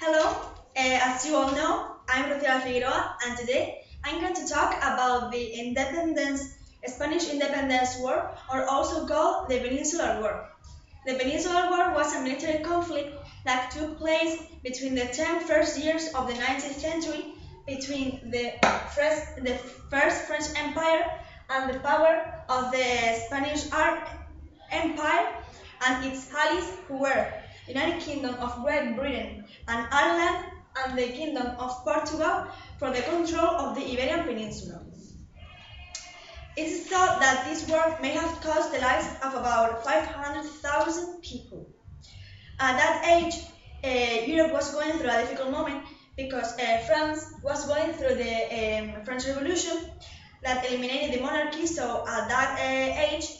Hello, as you all know, I'm Rocío Ávila, and today I'm going to talk about the Spanish Independence War, or also called the Peninsular War. The Peninsular War was a military conflict that took place between the 10 first years of the 19th century between the First French Empire and the power of the Empire and its allies, who were the United Kingdom of Great Britain and Ireland and the Kingdom of Portugal, for the control of the Iberian Peninsula. It is thought that this war may have cost the lives of about 500,000 people. At that age, Europe was going through a difficult moment because France was going through the French Revolution that eliminated the monarchy. So at that age,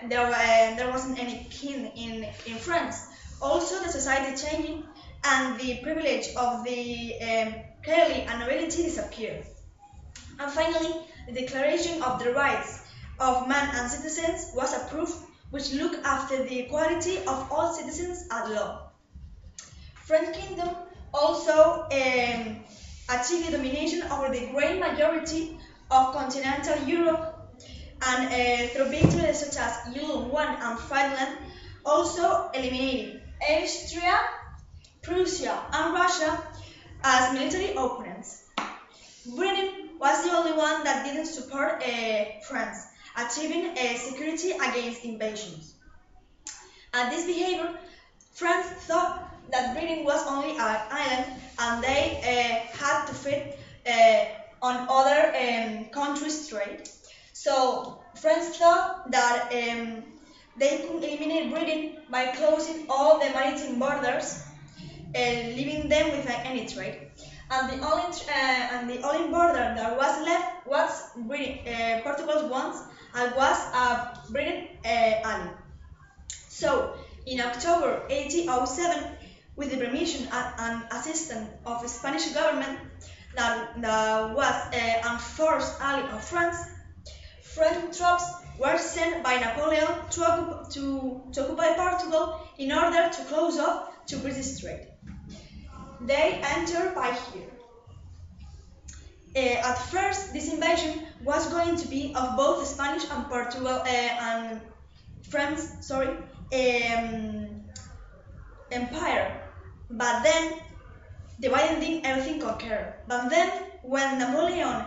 there wasn't any king in France. Also, the society changing and the privilege of the clergy and nobility disappeared. And finally, the Declaration of the Rights of Man and Citizens was approved, which looked after the equality of all citizens at law. French Kingdom also achieved the domination over the great majority of continental Europe, and through victories such as Yule I and Finland, also eliminating Austria, Prussia, and Russia as military opponents. Britain was the only one that didn't support France, achieving security against invasions. At this behavior, France thought that Britain was only an island and they had to feed on other countries' trade. So France thought that they could eliminate Britain by closing all the maritime borders, leaving them without any trade. And the only border that was left was Portugal's ones, and was Britain ally. So in October 1807, with the permission and assistance of the Spanish government that was an forced ally of France, French troops were sent by Napoleon to occupy Portugal in order to close off to British trade. They entered by here. At first, this invasion was going to be of both Spanish and Portugal and French, empire, but then dividing them everything conquered. But then, when Napoleon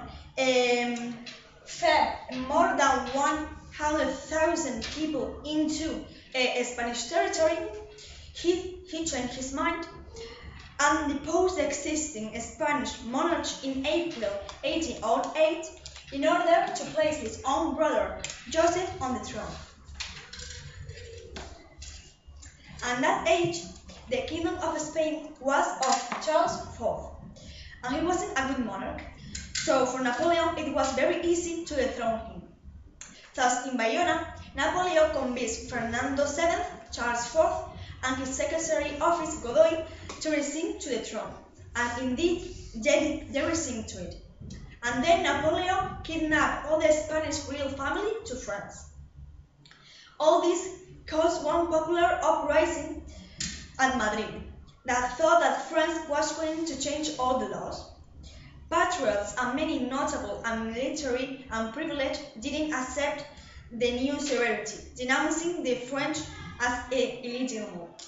fed more than 100,000 people into Spanish territory, he changed his mind and deposed the existing Spanish monarch in April 1808 in order to place his own brother Joseph on the throne. At that age, the Kingdom of Spain was of Charles IV, and he wasn't a good monarch, so for Napoleon it was very easy to dethrone him. Thus, in Bayona, Napoleon convinced Fernando VII, Charles IV, and his secretary office Godoy to receive to the throne, and indeed they received to it. And then Napoleon kidnapped all the Spanish royal family to France. All this caused one popular uprising at Madrid that thought that France was going to change all the laws. Patriots and many notable and military and privileged didn't accept the new severity, denouncing the French as illegitimate.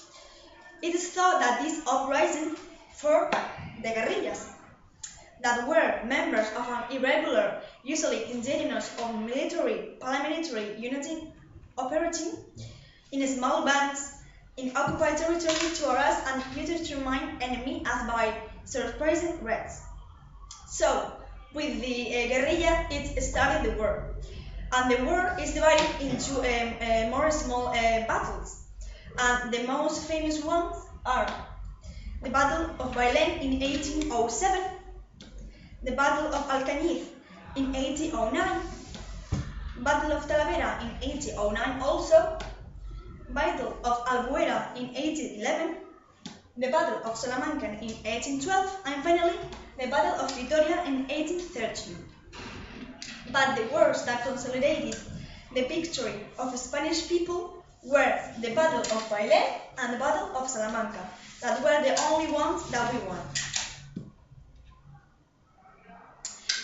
It is thought that this uprising for the guerrillas, that were members of an irregular, usually indigenous or military paramilitary unity operating in small bands in occupied territory to harass and determine enemy as by surprising raids. So, with the guerrilla, it started the war. And the war is divided into more small battles. And the most famous ones are the Battle of Bailén in 1807, the Battle of Alcañiz in 1809, Battle of Talavera in 1809 also, Battle of Albuera in 1811, the Battle of Salamanca in 1812, and finally the Battle of Vitoria in 1813. But the wars that consolidated the victory of the Spanish people were the Battle of Bailén and the Battle of Salamanca, that were the only ones that we won.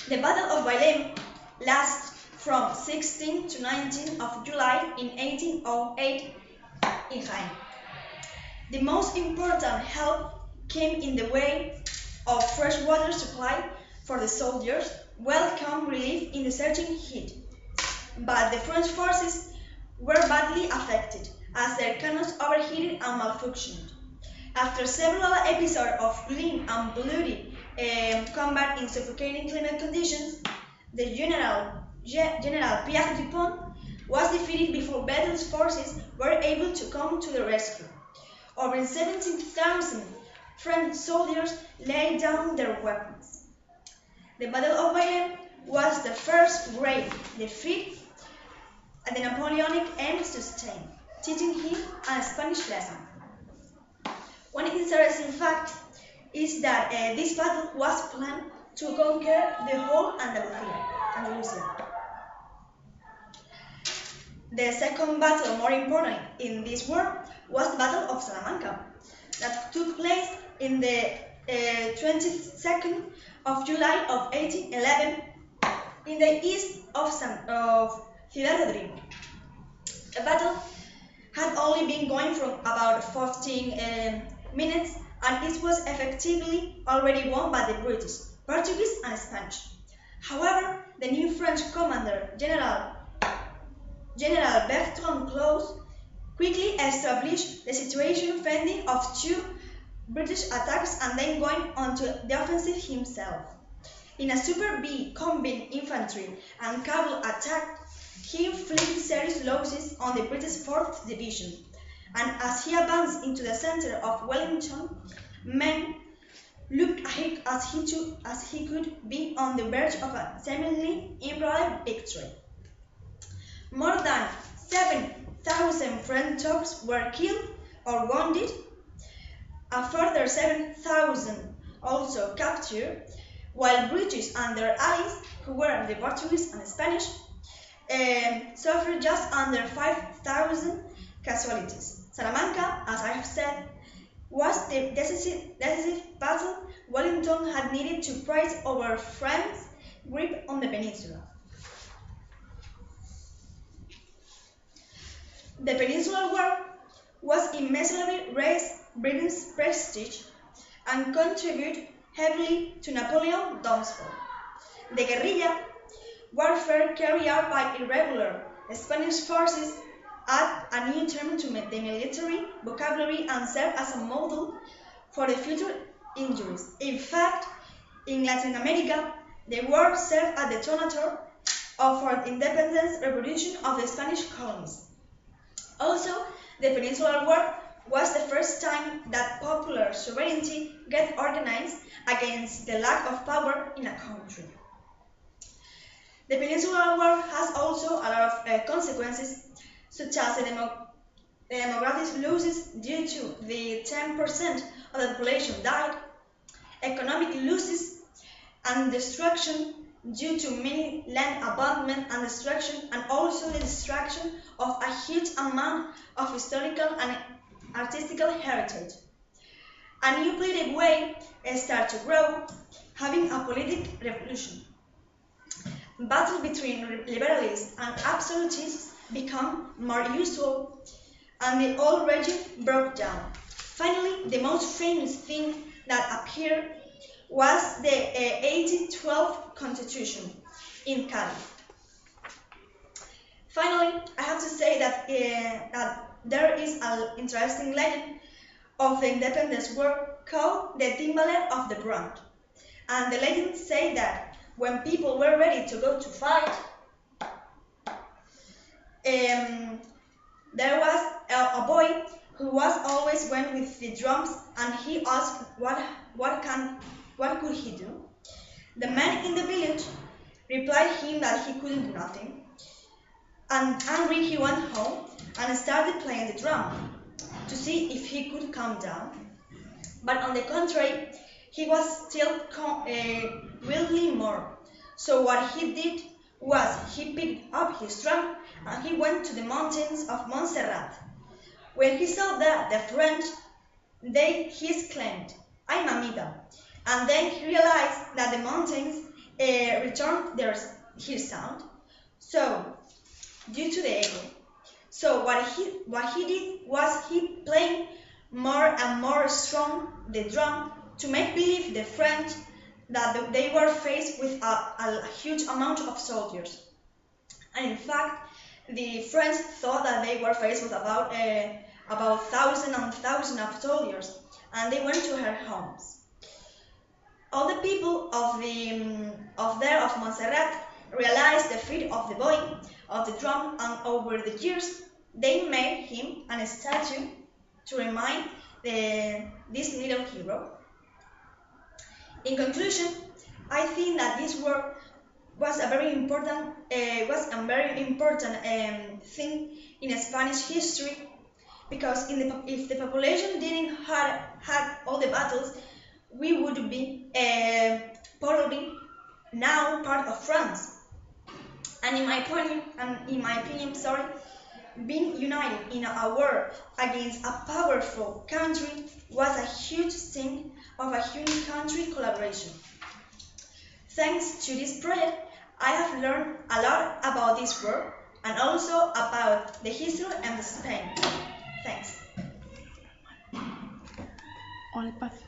The Battle of Bailén lasted from 16 to 19 of July in 1808 in Jaén. The most important help came in the way of fresh water supply for the soldiers, welcome relief in the searching heat. But the French forces were badly affected, as their cannons overheated and malfunctioned. After several episodes of grim and bloody combat in suffocating climate conditions, the General Pierre Dupont was defeated before Bethel's forces were able to come to the rescue. Over 17,000 French soldiers laid down their weapons. The Battle of Bailén was the first great defeat the Napoleonic aimed to sustain, teaching him a Spanish lesson. One interesting fact is that this battle was planned to conquer the whole Andalusia. The second battle, more important in this war, was the Battle of Salamanca, that took place in the 22nd of July of 1811 in the east of Ciudad Rodrigo. The battle had only been going for about 14 minutes, and it was effectively already won by the British, Portuguese and Spanish. However, the new French commander, General Bertrand Close, quickly established the situation, fending off two British attacks and then going on to the offensive himself. In a Super B combined infantry and cavalry attack, he inflicted serious losses on the British 4th Division, and as he advanced into the center of Wellington, men looked as he could be on the verge of a seemingly improbable victory. More than 7,000 French troops were killed or wounded, a further 7,000 also captured, while British and their allies, who were the Portuguese and Spanish, suffered just under 5,000 casualties. Salamanca, as I have said, was the decisive battle Wellington had needed to prize over France's grip on the peninsula. The Peninsular War was immeasurably raised Britain's prestige and contributed heavily to Napoleon's downfall. The guerrilla warfare carried out by irregular Spanish forces added a new term to the military vocabulary and served as a model for the future injuries. In fact, in Latin America, the war served as the detonator for the independence revolution of the Spanish colonies. Also, the Peninsular War was the first time that popular sovereignty got organized against the lack of power in a country. The Peninsular War has also a lot of consequences, such as the demographic losses due to the 10% of the population died, economic losses and destruction due to many land abandonment and destruction, and also the destruction of a huge amount of historical and artistical heritage. A new political way started to grow, having a political revolution. Battle between liberals and absolutists became more usual, and the old regime broke down. Finally, the most famous thing that appeared was the 1812 Constitution in Cali. Finally, I have to say that there is an interesting legend of the independence war called the Timbaler of the Brand. And the legend says that when people were ready to go to fight, there was a boy who was always went with the drums, and he asked what could he do. The man in the village replied him that he couldn't do nothing. And angry, he went home and started playing the drum to see if he could calm down. But on the contrary, he was still wildly more. So what he did was he picked up his drum and he went to the mountains of Montserrat When he saw that the French, he exclaimed, "I am Amida." And then he realized that the mountains returned his sound. So, due to the echo. So what he did was he played more and more strong the drum to make believe the French that they were faced with a huge amount of soldiers. And in fact, the French thought that they were faced with about thousand and thousand of soldiers, and they went to their homes. All the people of Montserrat realized the feat of the boy of the drum, and over the years they made him a statue to remind this little hero. In conclusion, I think that this work was a very important thing in Spanish history, because if the population didn't had all the battles, we would be probably now part of France. And in my opinion, being united in a war against a powerful country was a huge thing of a country collaboration. Thanks to this project, I have learned a lot about this war and also about the history and Spain. Thanks. On le passe.